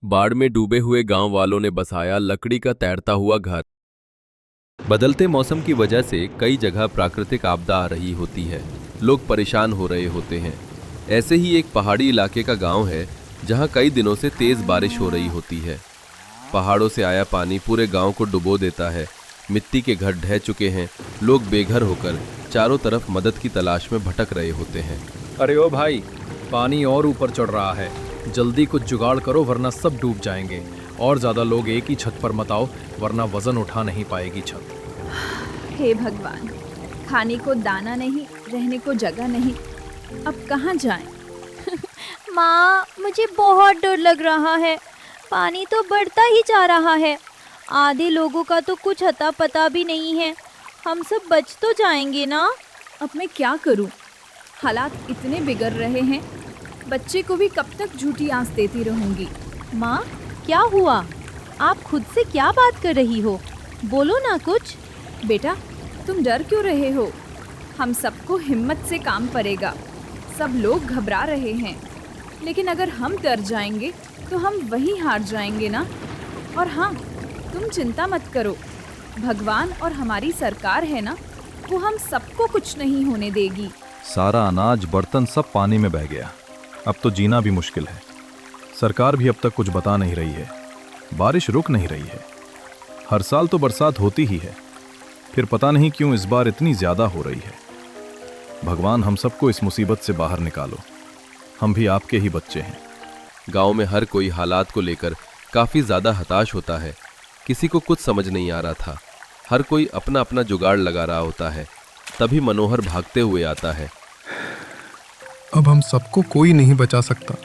बाढ़ में डूबे हुए गांव वालों ने बसाया लकड़ी का तैरता हुआ घर। बदलते मौसम की वजह से कई जगह प्राकृतिक आपदा आ रही होती है। लोग परेशान हो रहे होते हैं। ऐसे ही एक पहाड़ी इलाके का गांव है जहां कई दिनों से तेज बारिश हो रही होती है। पहाड़ों से आया पानी पूरे गांव को डुबो देता है। मिट्टी के घर ढह चुके हैं। लोग बेघर होकर चारों तरफ मदद की तलाश में भटक रहे होते हैं। अरे ओ भाई, पानी और ऊपर चढ़ रहा है। जल्दी कुछ जुगाड़ करो वरना सब डूब जाएंगे। और ज़्यादा लोग एक ही छत पर मत आओ वरना वजन उठा नहीं पाएगी छत। हे भगवान, खाने को दाना नहीं, रहने को जगह नहीं, अब कहाँ जाएं? माँ, मुझे बहुत डर लग रहा है। पानी तो बढ़ता ही जा रहा है। आधे लोगों का तो कुछ अता पता भी नहीं है। हम सब बच तो जाएंगे ना? अब मैं क्या करूं? हालात इतने बिगड़ रहे हैं। बच्चे को भी कब तक झूठी आस देती रहूंगी? माँ, क्या हुआ? आप खुद से क्या बात कर रही हो? बोलो ना कुछ। बेटा, तुम डर क्यों रहे हो? हम सबको हिम्मत से काम पड़ेगा। सब लोग घबरा रहे हैं, लेकिन अगर हम डर जाएंगे तो हम वहीं हार जाएंगे ना। और हाँ, तुम चिंता मत करो। भगवान और हमारी सरकार है ना, वो हम सबको कुछ नहीं होने देगी। सारा अनाज, बर्तन सब पानी में बह गया। अब तो जीना भी मुश्किल है। सरकार भी अब तक कुछ बता नहीं रही है। बारिश रुक नहीं रही है। हर साल तो बरसात होती ही है, फिर पता नहीं क्यों इस बार इतनी ज्यादा हो रही है। भगवान हम सबको इस मुसीबत से बाहर निकालो। हम भी आपके ही बच्चे हैं। गांव में हर कोई हालात को लेकर काफी ज्यादा हताश होता है। किसी को कुछ समझ नहीं आ रहा था। हर कोई अपना अपना जुगाड़ लगा रहा होता है। तभी मनोहर भागते हुए आता है। अब हम सबको कोई नहीं बचा सकता।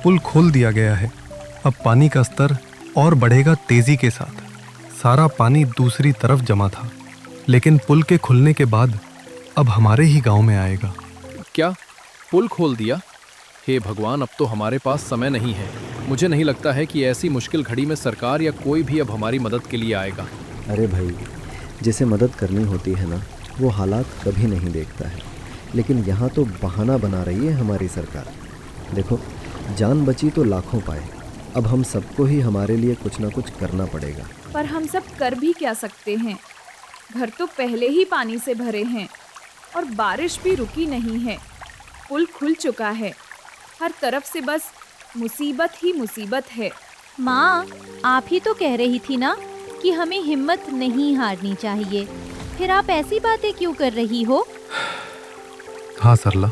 पुल खोल दिया गया है। अब पानी का स्तर और बढ़ेगा तेजी के साथ। सारा पानी दूसरी तरफ जमा था, लेकिन पुल के खुलने के बाद अब हमारे ही गांव में आएगा। क्या पुल खोल दिया? हे भगवान, अब तो हमारे पास समय नहीं है। मुझे नहीं लगता है कि ऐसी मुश्किल घड़ी में सरकार या कोई भी अब हमारी मदद के लिए आएगा। अरे भाई, जिसे मदद करनी होती है ना, वो हालात कभी नहीं देखता है। लेकिन यहाँ तो बहाना बना रही है हमारी सरकार। देखो, जान बची तो लाखों पाए। अब हम सबको ही हमारे लिए कुछ ना कुछ करना पड़ेगा। पर हम सब कर भी क्या सकते हैं? घर तो पहले ही पानी से भरे हैं और बारिश भी रुकी नहीं है। पुल खुल चुका है। हर तरफ से बस मुसीबत ही मुसीबत है। माँ, आप ही तो कह रही थी ना कि हमें हिम्मत नहीं हारनी चाहिए। फिर आप ऐसी बातें क्यों कर रही हो? हाँ सरला,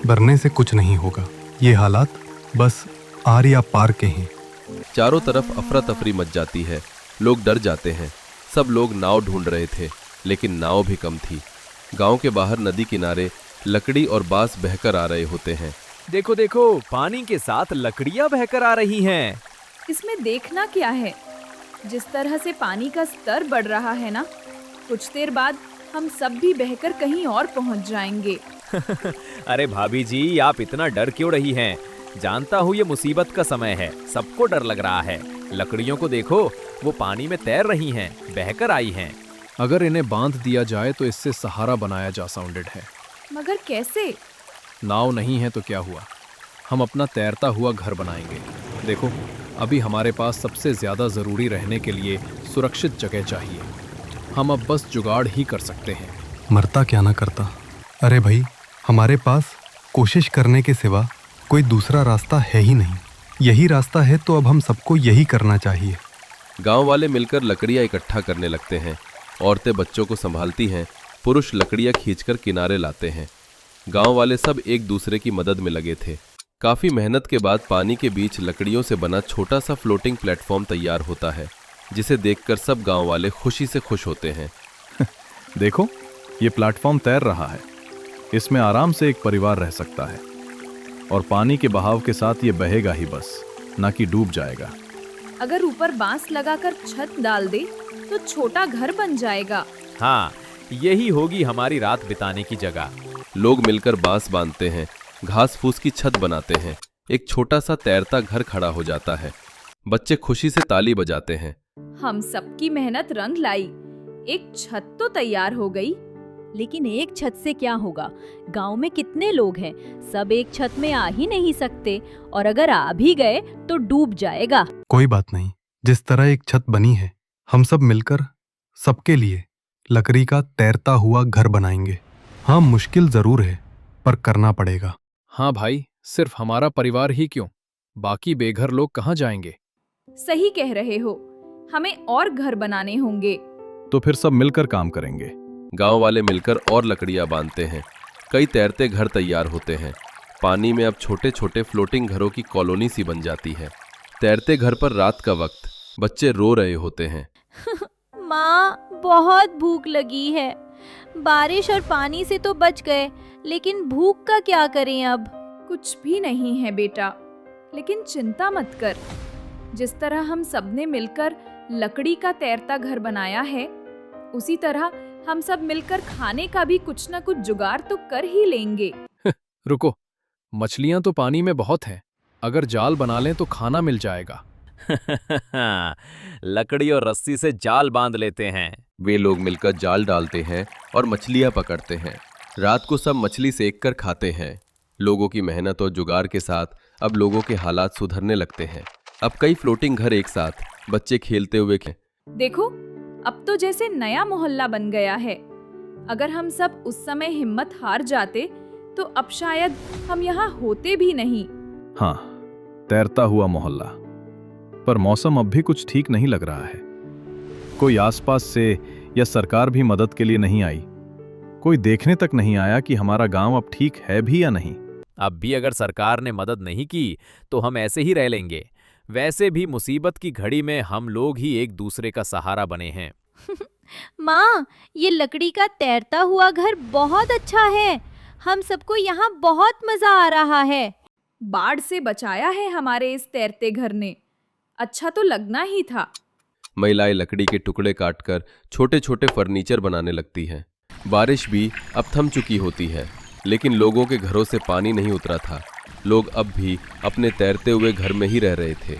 डरने से कुछ नहीं होगा। ये हालात बस आर या पार के हैं। चारों तरफ अफरा तफरी मच जाती है। लोग डर जाते हैं। सब लोग नाव ढूंढ रहे थे, लेकिन नाव भी कम थी। गांव के बाहर नदी किनारे लकड़ी और बांस बहकर आ रहे होते हैं। देखो देखो, पानी के साथ लकड़ियां बहकर आ रही हैं। इसमें देखना क्या है? जिस तरह से पानी का स्तर बढ़ रहा है ना, कुछ देर बाद हम सब भी बहकर कहीं और पहुंच जाएंगे। अरे भाभी जी, आप इतना डर क्यों रही हैं? जानता हूँ ये मुसीबत का समय है, सबको डर लग रहा है। लकड़ियों को देखो, वो पानी में तैर रही हैं, बहकर आई हैं। अगर इन्हें बांध दिया जाए तो इससे सहारा बनाया जा साउंडेड है। मगर कैसे? नाव नहीं है तो क्या हुआ, हम अपना तैरता हुआ घर बनाएंगे। देखो, अभी हमारे पास सबसे ज़्यादा ज़रूरी रहने के लिए सुरक्षित जगह चाहिए। हम अब बस जुगाड़ ही कर सकते हैं। मरता क्या ना करता। अरे भाई, हमारे पास कोशिश करने के सिवा कोई दूसरा रास्ता है ही नहीं। यही रास्ता है तो अब हम सबको यही करना चाहिए। गांव वाले मिलकर लकड़ियां इकट्ठा करने लगते हैं। औरतें बच्चों को संभालती हैं। पुरुष लकड़ियां खींचकर किनारे लाते हैं। गांव वाले सब एक दूसरे की मदद में लगे थे। काफी मेहनत के बाद पानी के बीच लकड़ियों से बना छोटा सा फ्लोटिंग प्लेटफॉर्म तैयार होता है, जिसे देखकर सब गांव वाले खुशी से खुश होते हैं। देखो, ये प्लेटफॉर्म तैर रहा है। इसमें आराम से एक परिवार रह सकता है। और पानी के बहाव के साथ ये बहेगा ही बस, ना कि डूब जाएगा। अगर ऊपर बांस लगाकर छत डाल दे तो छोटा घर बन जाएगा। हाँ, यही होगी हमारी रात बिताने की जगह। लोग मिलकर बांस बांधते हैं, घास फूस की छत बनाते हैं। एक छोटा सा तैरता घर खड़ा हो जाता है। बच्चे खुशी से ताली बजाते हैं। हम सबकी मेहनत रंग लाई। एक छत तो तैयार हो गई। लेकिन एक छत से क्या होगा? गांव में कितने लोग हैं, सब एक छत में आ ही नहीं सकते, और अगर आ भी गए तो डूब जाएगा। कोई बात नहीं, जिस तरह एक छत बनी है, हम सब मिलकर सबके लिए लकड़ी का तैरता हुआ घर बनाएंगे। हाँ, मुश्किल जरूर है, पर करना पड़ेगा। हाँ भाई, सिर्फ हमारा परिवार ही क्यों, बाकी बेघर लोग कहाँ जाएंगे? सही कह रहे हो, हमें और घर बनाने होंगे। तो फिर सब मिलकर काम करेंगे। गांव वाले मिलकर और लकड़ियां बांधते हैं। कई तैरते घर तैयार होते हैं। पानी में अब छोटे छोटे फ्लोटिंग घरों की कॉलोनी सी बन जाती है। तैरते घर पर रात का वक्त बच्चे रो रहे होते हैं। माँ, बहुत भूख लगी है। बारिश और पानी से तो बच गए, लेकिन भूख का क्या करें अब? कुछ भी नहीं है बेटा, लेकिन चिंता मत कर। जिस तरह हम सबने मिलकर लकड़ी का तैरता घर बनाया है, उसी तरह हम सब मिलकर खाने का भी कुछ न कुछ जुगाड़ तो कर ही लेंगे। रुको, मछलियां तो पानी में बहुत हैं, अगर जाल बना लें तो खाना मिल जाएगा। लकड़ी और रस्सी से जाल बांध लेते हैं। वे लोग मिलकर जाल डालते हैं और मछलियां पकड़ते हैं। रात को सब मछली सेक कर खाते हैं। लोगों की मेहनत और जुगाड़ के साथ अब लोगों के हालात सुधरने लगते हैं। अब कई फ्लोटिंग घर एक साथ बच्चे खेलते हुए देखो, अब तो जैसे नया मोहल्ला बन गया है। अगर हम सब उस समय हिम्मत हार जाते तो अब शायद हम यहाँ होते भी नहीं। हाँ, तैरता हुआ मोहल्ला। पर मौसम अब भी कुछ ठीक नहीं लग रहा है। कोई आसपास से या सरकार भी मदद के लिए नहीं आई। कोई देखने तक नहीं आया कि हमारा गांव अब ठीक है भी या नहीं। अब भी अगर सरकार ने मदद नहीं की तो हम ऐसे ही रह लेंगे। वैसे भी मुसीबत की घड़ी में हम लोग ही एक दूसरे का सहारा बने हैं। माँ, ये लकड़ी का तैरता हुआ घर बहुत अच्छा है। हम सबको यहाँ बहुत मजा आ रहा है। बाढ़ से बचाया है हमारे इस तैरते घर ने। अच्छा तो लगना ही था। महिलाएं लकड़ी के टुकड़े काटकर छोटे छोटे फर्नीचर बनाने लगती हैं। बारिश भी अब थम चुकी होती है, लेकिन लोगों के घरों से पानी नहीं उतरा था। लोग अब भी अपने तैरते हुए घर में ही रह रहे थे।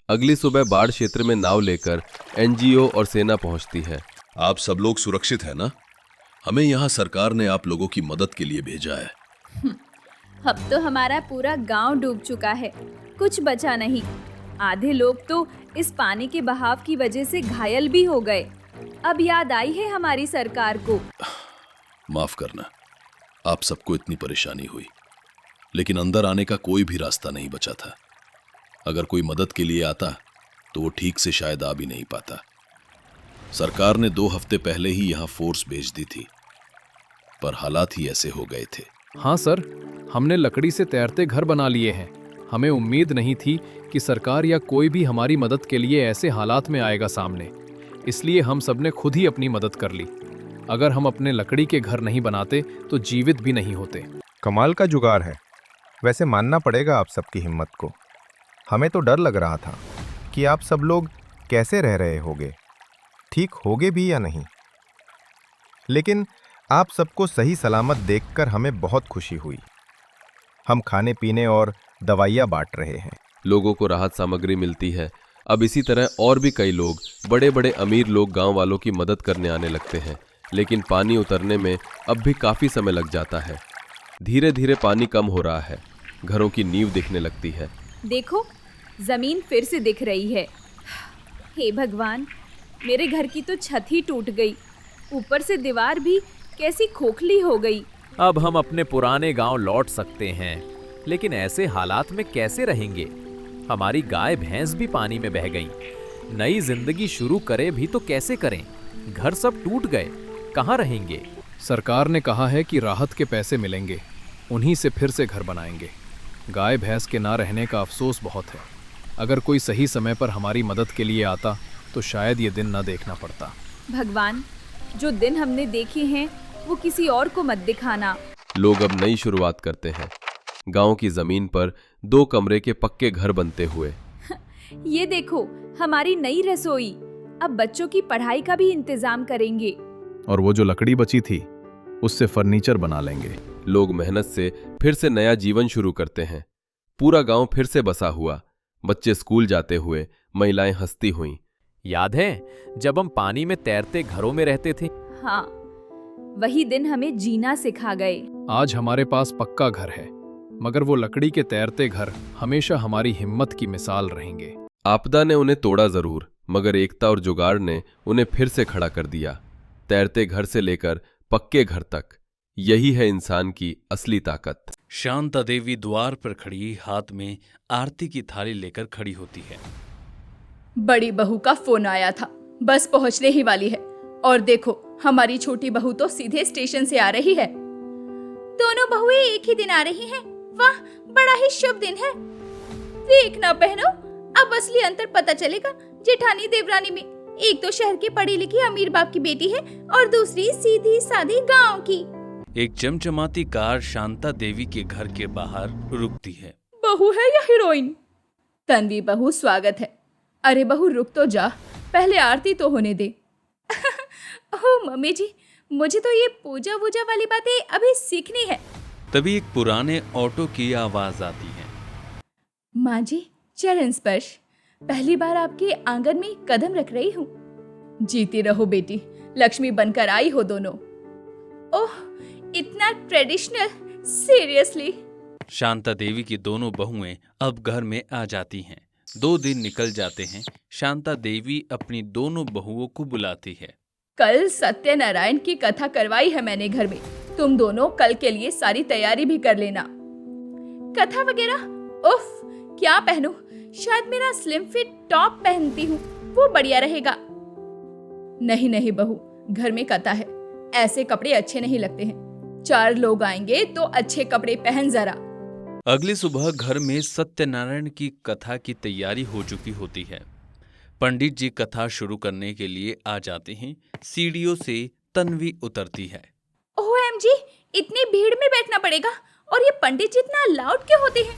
अगली सुबह बाढ़ क्षेत्र में नाव लेकर एनजीओ और सेना पहुंचती है। आप सब लोग सुरक्षित हैं ना? हमें यहाँ सरकार ने आप लोगों की मदद के लिए भेजा है। अब तो हमारा पूरा गांव डूब चुका है, कुछ बचा नहीं। आधे लोग तो इस पानी के बहाव की वजह से घायल भी हो गए। अब याद आई है हमारी सरकार को। माफ करना, आप सबको इतनी परेशानी हुई, लेकिन अंदर आने का कोई भी रास्ता नहीं बचा था। अगर कोई मदद के लिए आता तो वो ठीक से शायद आ भी नहीं पाता। सरकार ने 2 हफ्ते पहले ही यहाँ फोर्स भेज दी थी, पर हालात ही ऐसे हो गए थे। हाँ सर, हमने लकड़ी से तैरते घर बना लिए हैं। हमें उम्मीद नहीं थी कि सरकार या कोई भी हमारी मदद के लिए ऐसे हालात में आएगा सामने, इसलिए हम सबने खुद ही अपनी मदद कर ली। अगर हम अपने लकड़ी के घर नहीं बनाते तो जीवित भी नहीं होते। कमाल का जुगाड़ है। वैसे मानना पड़ेगा आप सबकी हिम्मत को। हमें तो डर लग रहा था कि आप सब लोग कैसे रह रहे होगे, ठीक होगे भी या नहीं। लेकिन आप सबको सही सलामत देखकर हमें बहुत खुशी हुई। हम खाने पीने और दवाइयाँ बांट रहे हैं। लोगों को राहत सामग्री मिलती है। अब इसी तरह और भी कई लोग, बड़े बड़े अमीर लोग गांव वालों की मदद करने आने लगते हैं। लेकिन पानी उतरने में अब भी काफी समय लग जाता है। धीरे धीरे पानी कम हो रहा है। घरों की नींव दिखने लगती है। देखो, जमीन फिर से दिख रही है। हे भगवान, मेरे घर की तो छत ही टूट गई, ऊपर से दीवार भी कैसी खोखली हो गई। अब हम अपने पुराने गांव लौट सकते हैं, लेकिन ऐसे हालात में कैसे रहेंगे? हमारी गाय भैंस भी पानी में बह गईं। नई जिंदगी शुरू करें भी तो कैसे करें? घर सब टूट गए, कहाँ रहेंगे? सरकार ने कहा है कि राहत के पैसे मिलेंगे, उन्हीं से फिर से घर बनाएंगे। गाय भैंस के ना रहने का अफसोस बहुत है। अगर कोई सही समय पर हमारी मदद के लिए आता तो शायद ये दिन न देखना पड़ता। भगवान, जो दिन हमने देखे हैं वो किसी और को मत दिखाना। लोग अब नई शुरुआत करते हैं। गांव की जमीन पर 2 कमरे के पक्के घर बनते हुए। ये देखो, हमारी नई रसोई। अब बच्चों की पढ़ाई का भी इंतजाम करेंगे। और वो जो लकड़ी बची थी उससे फर्नीचर बना लेंगे। लोग मेहनत से फिर से नया जीवन शुरू करते हैं। पूरा गांव फिर से बसा हुआ। बच्चे स्कूल जाते हुए, महिलाएं हंसती हुईं। याद है जब हम पानी में तैरते घरों में रहते थे? हाँ, वही दिन हमें जीना सिखा गए। आज हमारे पास पक्का घर है, मगर वो लकड़ी के तैरते घर हमेशा हमारी हिम्मत की मिसाल रहेंगे। आपदा ने उन्हें तोड़ा जरूर, मगर एकता और जुगाड़ ने उन्हें फिर से खड़ा कर दिया। तैरते घर से लेकर पक्के घर तक, यही है इंसान की असली ताकत। शांता देवी द्वार पर खड़ी हाथ में आरती की थाली लेकर खड़ी होती है। बड़ी बहू का फोन आया था, बस पहुंचने ही वाली है। और देखो, हमारी छोटी बहू तो सीधे स्टेशन से आ रही है। दोनों बहुएं एक ही दिन आ रही हैं। वाह, बड़ा ही शुभ दिन है। देखना बहनों, अब असली अंतर पता चलेगा जेठानी देवरानी में। एक तो शहर की पढ़ी लिखी अमीर बाप की बेटी है और दूसरी सीधी सादी गांव की। एक चमचमाती कार शांता देवी के घर के बाहर रुकती है। बहू है या हीरोइन? तन्वी बहू, स्वागत है। अरे बहू रुक तो जा, पहले आरती तो होने दे। ओह मम्मी जी, मुझे तो ये पूजा वूजा वाली बातें अभी सीखनी है। तभी एक पुराने ऑटो की आवाज आती है। माँ जी, चरण स्पर्श। पहली बार आपके आंगन में कदम रख रही हूँ। जीती रहो बेटी, लक्ष्मी बनकर आई हो दोनों। ओह, इतना ट्रेडिशनल, सीरियसली। शांता देवी की दोनों बहुएं अब घर में आ जाती हैं। 2 दिन निकल जाते हैं। शांता देवी अपनी दोनों बहुओं को बुलाती है। कल सत्यनारायण की कथा करवाई है मैंने घर में। तुम दोनों कल के लिए सारी तैयारी भी कर लेना। कथा वगैरह उफ, क्या पहनूं? शायद मेरा स्लिम फिट टॉप पहनती हूँ, वो बढ़िया रहेगा। नहीं नहीं बहू, घर में कथा है, ऐसे कपड़े अच्छे नहीं लगते हैं। 4 लोग आएंगे तो अच्छे कपड़े पहन जरा। अगली सुबह घर में सत्यनारायण की कथा की तैयारी हो चुकी होती है। पंडित जी कथा शुरू करने के लिए आ जाते हैं। सीढ़ियों से तन्वी उतरती है। OMG, इतनी भीड़ में बैठना पड़ेगा और ये पंडित जी इतना लाउड क्यों होते हैं?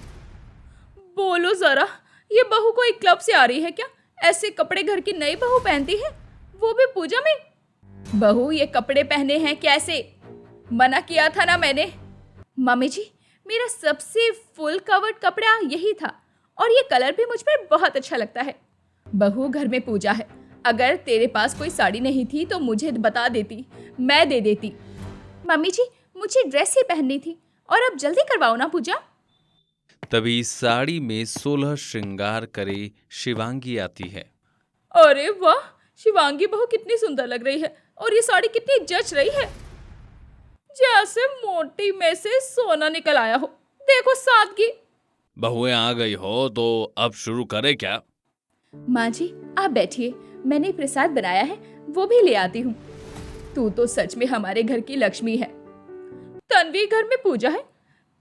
बोलो जरा, ये बहू कोई क्लब से आ रही है क्या? ऐसे कपड़े घर की नई बहू पहनती है, वो भी पूजा में। बहू, ये कपड़े पहने हैं कैसे? मना किया था ना मैंने। मम्मी जी, मेरा सबसे फुल कवर्ड कपड़ा यही था और ये कलर भी मुझ पर बहुत अच्छा लगता है। बहू, घर में पूजा है, अगर तेरे पास कोई साड़ी नहीं थी तो मुझे बता देती, मैं दे देती। मम्मी जी, मुझे ड्रेस ही पहननी थी और अब जल्दी करवाओ ना पूजा। तभी साड़ी में 16 श्रृंगार करे शिवांगी आती है। अरे वाह, शिवांगी बहू कितनी सुंदर लग रही है और ये साड़ी कितनी जच रही है, जैसे मोटी में से सोना निकल आया हो। देखो सादगी। बहुएं आ गई हो तो अब शुरू करें क्या? माँ जी, आप बैठिए, मैंने प्रसाद बनाया है, वो भी ले आती हूँ। तू तो सच में हमारे घर की लक्ष्मी है। तन्वी, घर में पूजा है,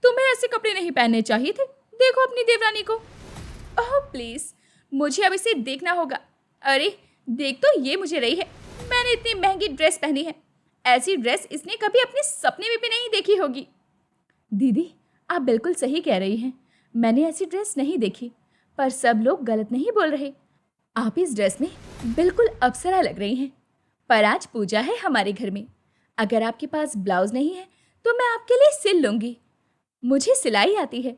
तुम्हें ऐसे कपड़े नहीं पहनने चाहिए थे। देखो अपनी देवरानी को। ओह प्लीज, मुझे अब इसे देखना होगा। अरे देख तो, ये मुझे रही है। मैंने इतनी महंगी ड्रेस पहनी है, ऐसी ड्रेस इसने कभी अपने सपने में भी नहीं देखी होगी। दीदी, आप बिल्कुल सही कह रही हैं, मैंने ऐसी ड्रेस नहीं देखी, पर सब लोग गलत नहीं बोल रहे। आप इस ड्रेस में बिल्कुल अप्सरा लग रही हैं। पर आज पूजा है हमारे घर में, अगर आपके पास ब्लाउज नहीं है तो मैं आपके लिए सिल लूंगी, मुझे सिलाई आती है।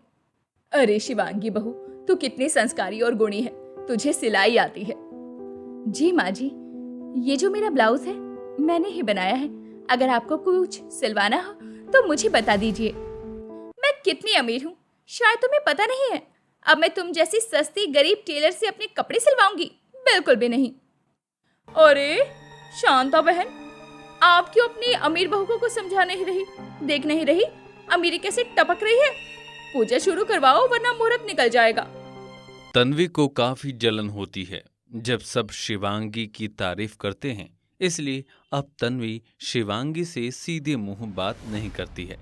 अरे शिवांगी बहू, तू कितनी संस्कारी और गुणी है, तुझे सिलाई आती है। जी माँ जी, ये जो मेरा ब्लाउज है मैंने ही बनाया है, अगर आपको कुछ सिलवाना हो तो मुझे बता दीजिए। मैं कितनी अमीर हूँ, शायद तुम्हें पता नहीं है। अब मैं तुम जैसी सस्ती गरीब टेलर से अपने कपड़े सिलवाऊंगी? बिल्कुल भी नहीं। अरे शांता बहन, आप क्यों अपनी अमीर बहू को समझा नहीं रही? देख नहीं रही अमीरी कैसे टपक रही है? पूजा शुरू करवाओ वरना मुहूर्त निकल जाएगा। तन्वी को काफी जलन होती है जब सब शिवांगी की तारीफ करते हैं, इसलिए अब तन्वी शिवांगी से सीधे मुंह बात नहीं करती है।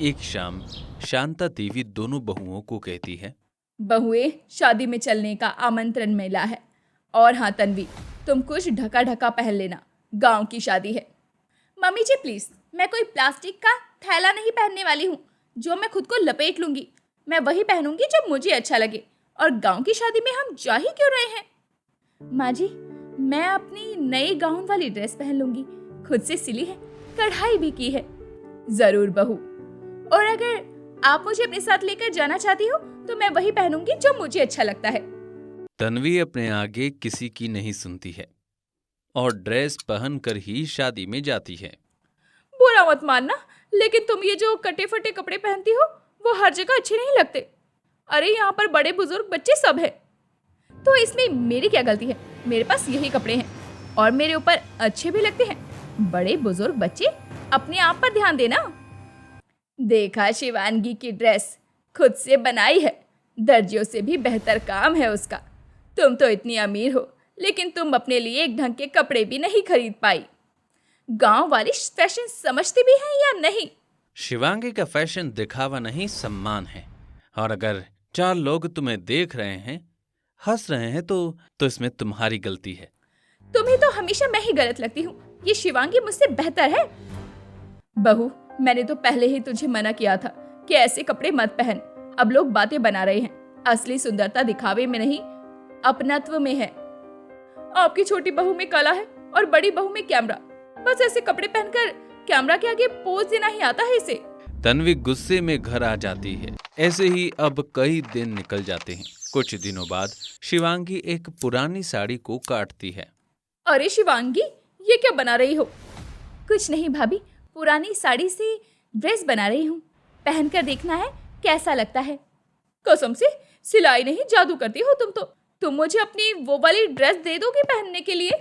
एक शाम शांता देवी दोनों बहुओं को कहती है, बहुए, शादी में चलने का आमंत्रण मिला है। और हाँ तन्वी, तुम कुछ ढका ढका पहन लेना, गांव की शादी है। मम्मी जी प्लीज, मैं कोई प्लास्टिक का थैला नहीं पहनने वाली हूँ जो मैं खुद को लपेट लूंगी। मैं वही पहनूंगी जो मुझे अच्छा लगे, और गांव की शादी में हम जा ही क्यों रहे हैं? माँ जी, मैं अपनी नई गाउन वाली ड्रेस पहन लूंगी, खुद से सिली है, कढ़ाई भी की है। जरूर बहू, और अगर आप मुझे अपने साथ लेकर जाना चाहती हो तो मैं वही पहनूंगी जो मुझे अच्छा लगता है। तन्वी अपने आगे किसी की नहीं सुनती है और ड्रेस पहनकर ही शादी में जाती है। बुरा मत मानना, लेकिन तुम ये जो कटे फटे कपड़े पहनती हो वो हर जगह अच्छे नहीं लगते। अरे यहाँ पर बड़े बुजुर्ग बच्चे सब है, तो इसमें मेरी क्या गलती है? मेरे पास यही कपड़े हैं और मेरे ऊपर अच्छे भी लगते हैं। बड़े बुजुर्ग बच्चे, अपने आप पर ध्यान देना। देखा शिवांगी की ड्रेस, खुद से बनाई है, दर्जियों से भी बेहतर काम है उसका। तुम तो इतनी अमीर हो, लेकिन तुम अपने लिए एक ढंग के कपड़े भी नहीं खरीद पाई। गांव वाली फैशन समझती भी हैं या नहीं? शिवांगी का फैशन दिखावा नहीं, सम्मान है। और अगर 4 लोग तुम्हें देख रहे हैं, हंस रहे हैं, तो इसमें तुम्हारी गलती है। तुम्हें तो हमेशा मैं ही गलत लगती हूँ। ये शिवांगी मुझसे बेहतर है। बहू, मैंने तो पहले ही तुझे मना किया था कि ऐसे कपड़े मत पहन। अब लोग बातें बना रहे हैं। असली सुंदरता दिखावे में नहीं, अपनत्व में है। आपकी छोटी बहू में कला है और बड़ी बहू में कैमरा। बस ऐसे कपड़े पहनकर कैमरा के आगे पोज देना ही आता है इसे। तन्वी गुस्से में घर आ जाती है। ऐसे ही अब कई दिन निकल जाते हैं। कुछ दिनों बाद शिवांगी एक पुरानी साड़ी को काटती है। अरे शिवांगी, ये क्या बना रही हो? कुछ नहीं भाभी, पुरानी साड़ी से ड्रेस बना रही हूँ। पहनकर देखना है कैसा लगता है। कसम से सिलाई नहीं, जादू करती हो तुम तो। तुम मुझे अपनी वो वाली ड्रेस दे दोगे पहनने के लिए?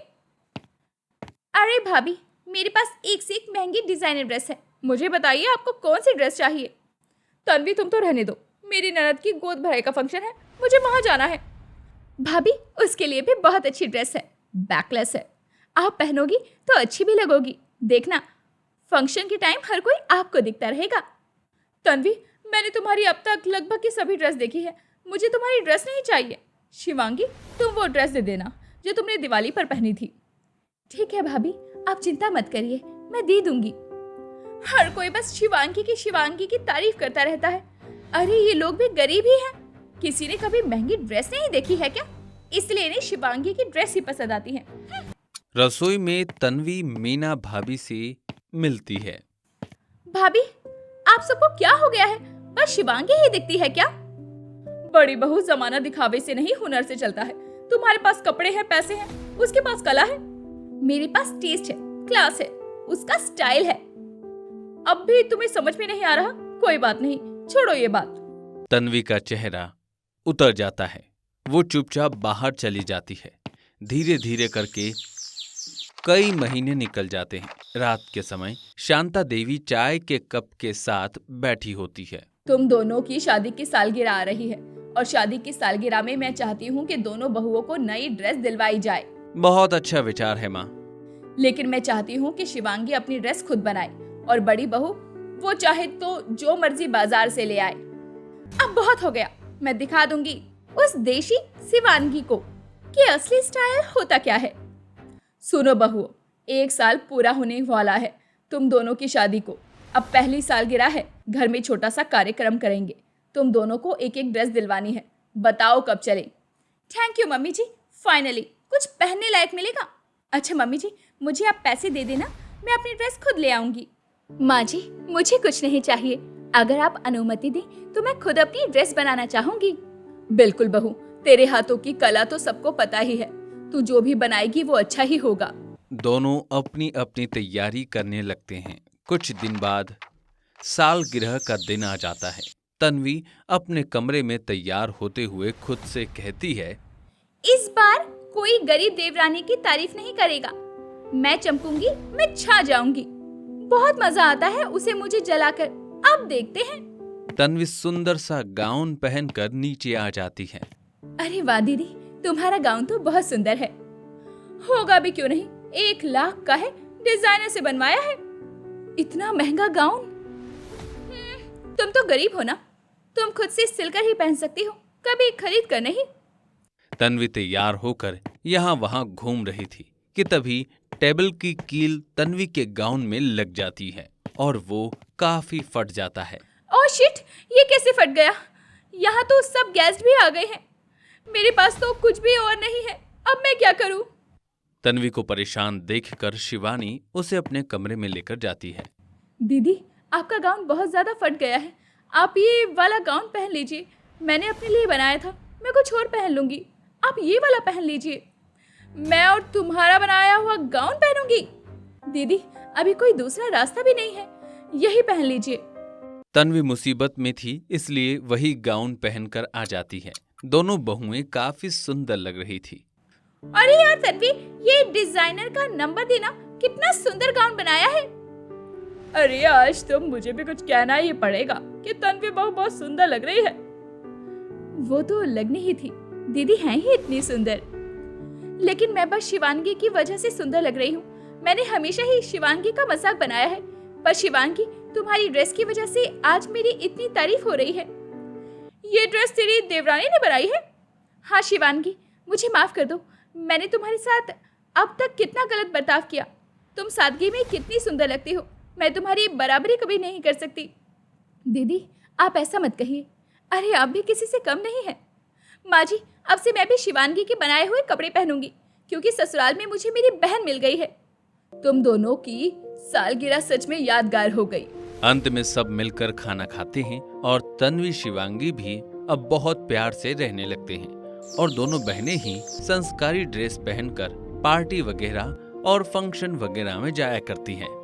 अरे भाभी, मेरे पास एक से एक महंगी डिजाइनर ड्रेस है। मुझे बताइए आपको कौन सी ड्रेस चाहिए? तन्वी, तुम तो रहने दो। मेरी ननद की गोद भराई का फंक्शन है, मुझे वहां जाना है। भाभी, उसके लिए भी बहुत अच्छी ड्रेस है, बैकलेस है। आप पहनोगी तो अच्छी भी लगोगी। देखना, फंक्शन के टाइम हर कोई आपको दिखता रहेगा। तन्वी, मैंने तुम्हारी अब तक लगभग की सभी ड्रेस देखी है। मुझे तुम्हारी ड्रेस नहीं चाहिए। शिवांगी, तुम वो ड्रेस दे देना जो तुमने दिवाली पर पहनी थी। ठीक है भाभी, आप चिंता मत करिए, मैं दे दूंगी। हर कोई बस शिवांगी की तारीफ करता रहता है। अरे ये लोग भी गरीब ही हैं। किसी ने कभी महंगी ड्रेस नहीं देखी है क्या? इसलिए इन्हें शिवांगी की ड्रेस ही पसंद आती है। रसोई में तन्वी मीना भाभी से मिलती है। भाभी, आप सबको क्या हो गया है? बस शिवांगी ही दिखती है क्या? बड़ी बहू, जमाना दिखावे से नहीं, हुनर से चलता है। तुम्हारे पास कपड़े हैं, पैसे हैं, उसके पास कला है। मेरे पास टेस्ट है, क्लास है, उसका स्टाइल है। अब भी तुम्हें समझ में नहीं आ रहा? कोई बात नहीं, छोड़ो ये बात। तन्वी का चेहरा उतर जाता है। वो चुपचाप बाहर चली जाती है। धीरे धीरे करके कई महीने निकल जाते हैं। रात के समय शांता देवी चाय के कप के साथ बैठी होती है। तुम दोनों की शादी की सालगिरह आ रही है और शादी की सालगिरह में मैं चाहती हूँ कि दोनों बहुओं को नई ड्रेस दिलवाई जाए। बहुत अच्छा विचार है माँ। लेकिन मैं चाहती हूँ कि शिवांगी अपनी ड्रेस खुद बनाए और बड़ी बहू वो चाहे तो जो मर्जी बाजार से ले आए। अब बहुत हो गया, मैं दिखा दूंगी उस देशी शिवांगी को कि असली स्टाइल होता क्या है। सुनो बहुओं, 1 साल पूरा होने वाला है तुम दोनों की शादी को। अब पहली सालगिरह है, घर में छोटा सा कार्यक्रम करेंगे। तुम दोनों को एक एक ड्रेस दिलवानी है। बताओ कब चले? Thank you mummy ji, finally कुछ पहनने लायक मिलेगा। अच्छा मम्मी जी, मुझे आप पैसे दे देना, मैं अपनी ड्रेस खुद ले आऊंगी। माँ जी, मुझे कुछ नहीं चाहिए। अगर आप अनुमति दें तो मैं खुद अपनी ड्रेस बनाना चाहूंगी। बिल्कुल बहू, तेरे हाथों की कला तो सबको पता ही है। तू जो भी बनाएगी वो अच्छा ही होगा। दोनों अपनी अपनी तैयारी करने लगते हैं। कुछ दिन बाद सालगिरह का दिन आ जाता है। तन्वी अपने कमरे में तैयार होते हुए खुद से कहती है, इस बार कोई गरीब देवरानी की तारीफ नहीं करेगा। मैं चमकूंगी, मैं छा जाऊंगी। बहुत मजा आता है उसे मुझे जलाकर। अब देखते हैं। तन्वी सुंदर सा गाउन पहनकर नीचे आ जाती है। अरे वाह दीदी, तुम्हारा गाउन तो बहुत सुंदर है। होगा भी क्यों नहीं, 1 लाख का है, डिजाइनर से बनवाया है। इतना महंगा गाउन। तुम तो गरीब हो ना, तुम खुद से सिलकर ही पहन सकती हो, कभी खरीद कर नहीं। तन्वी तैयार होकर यहाँ वहाँ घूम रही थी कि तभी टेबल की कील तन्वी के गाउन में लग जाती है और वो काफी फट जाता है। ओह शिट, ये कैसे फट गया? यहाँ तो सब गेस्ट भी आ गए हैं। मेरे पास तो कुछ भी और नहीं है, अब मैं क्या करूँ? तन्वी को परेशान देखकर शिवानी उसे अपने कमरे में लेकर जाती है। दीदी, आपका गाउन बहुत ज्यादा फट गया है, आप ये वाला गाउन पहन लीजिए। मैंने अपने लिए बनाया था, मैं कुछ और पहन लूंगी। आप ये वाला पहन लीजिए। मैं और तुम्हारा बनाया हुआ गाउन पहनूंगी? दीदी, अभी कोई दूसरा रास्ता भी नहीं है, यही पहन लीजिए। तन्वी मुसीबत में थी, इसलिए वही गाउन पहनकर आ जाती है। दोनों बहुएं काफी सुंदर लग रही थी। अरे यार तन्वी, ये डिजाइनर का नंबर देना, कितना सुंदर गाउन बनाया है। अरे आज तो मुझे भी कुछ कहना ही पड़ेगा कि तन्वी बहू बहुत सुंदर लग रही है। वो तो लगनी ही थी, दीदी हैं ही इतनी सुंदर। लेकिन मैं बस शिवांगी की वजह से सुंदर लग रही हूँ। मैंने हमेशा ही शिवांगी का मजाक बनाया है, पर शिवांगी, तुम्हारी ड्रेस की वजह से आज मेरी इतनी तारीफ हो रही है। ये ड्रेस तेरी देवरानी ने बनाई है? हाँ शिवांगी, मुझे माफ कर दो, मैंने तुम्हारे साथ अब तक कितना गलत बर्ताव किया। तुम सादगी में कितनी सुंदर लगती हो, मैं तुम्हारी बराबरी कभी नहीं कर सकती। दीदी, आप ऐसा मत कहिए। अरे आप भी किसी से कम नहीं है। माँ जी, अब से मैं भी शिवांगी के बनाए हुए कपड़े पहनूंगी, क्योंकि ससुराल में मुझे मेरी बहन मिल गई है। तुम दोनों की सालगिरह सच में यादगार हो गई। अंत में सब मिलकर खाना खाते हैं और तन्वी शिवांगी भी अब बहुत प्यार से रहने लगते हैं और दोनों बहनें ही संस्कारी ड्रेस पहनकर पार्टी वगैरह और फंक्शन वगैरह में जाया करती हैं।